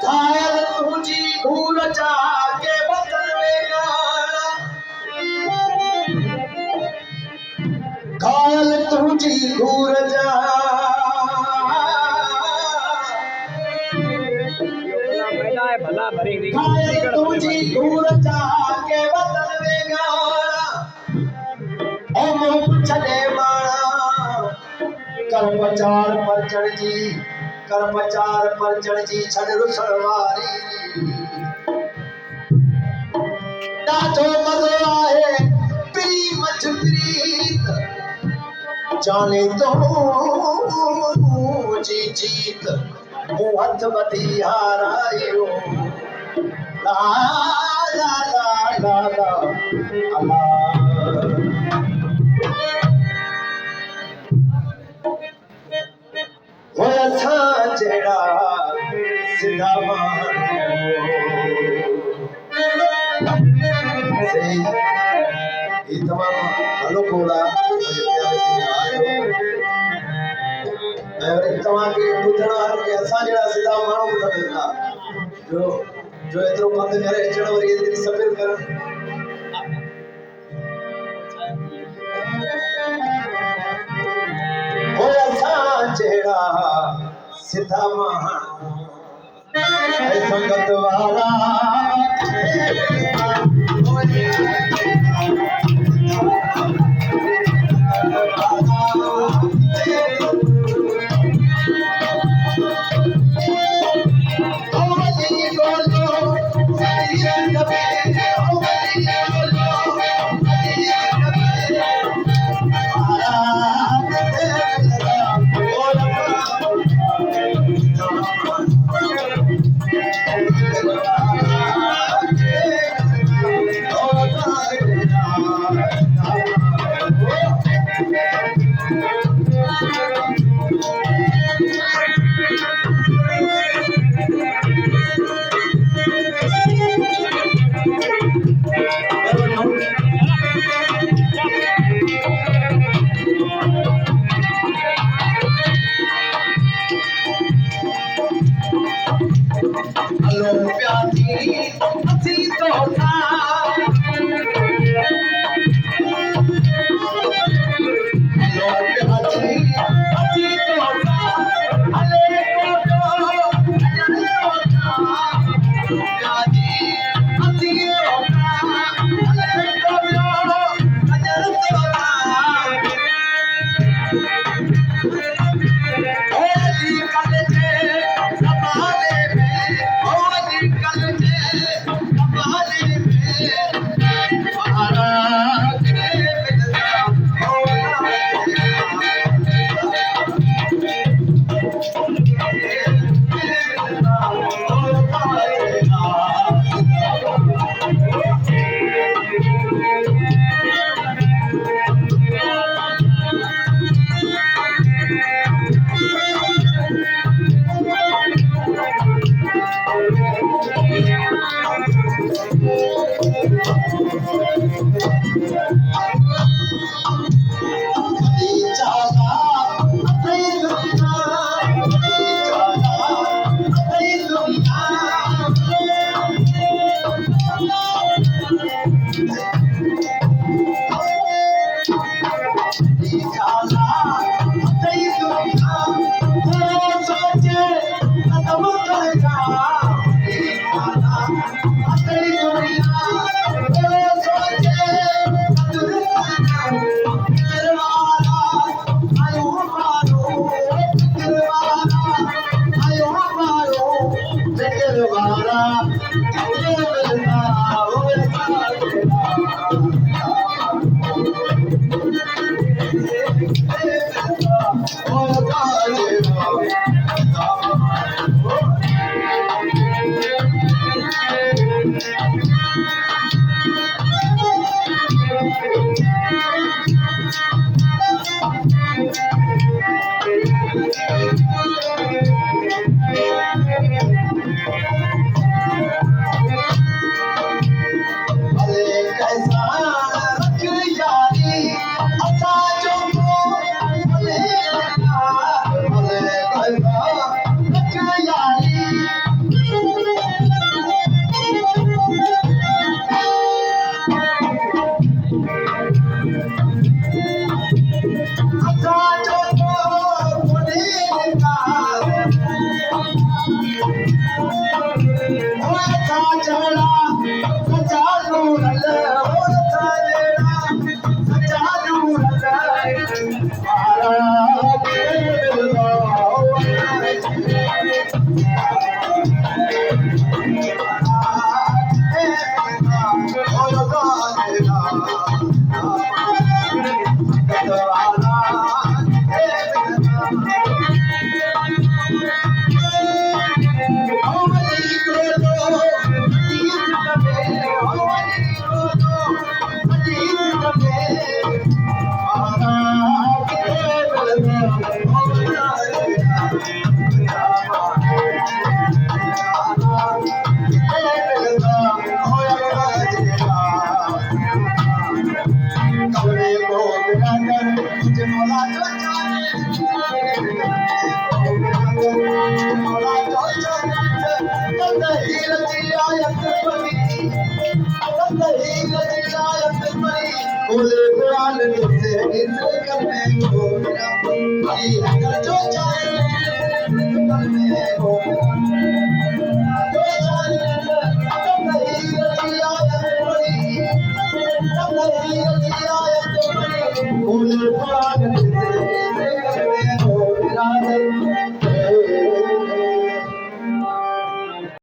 घायल तुझी घूर जाके बदलवेगा घायल तुझी घूर जा घायल तुझी घूर जाके बदलवेगा ओ मुख चले मारा कर्मचार पर चढ़ जी कर्मचार पर चढ़ जी छड़ रुसवारी जो मज़ो आए प्री मच प्रीत जाने तो जी जीत मुहत बदी हारायो ला ला ला ला ला अल्लाह वो अच्छा जेड़ा सीधा मान ये तमाम अनुकूला मैं तमाम के बुधना के असा जेड़ा सीधा मानो न मिलता जो एतरो बंद करे चढ़ वरी एतरी सफर कर ओ असा जेड़ा सीधा मान संगत वाला बोले कुरान से करने को जो चाहे करने को जो चाहे बोले कुरान से करने को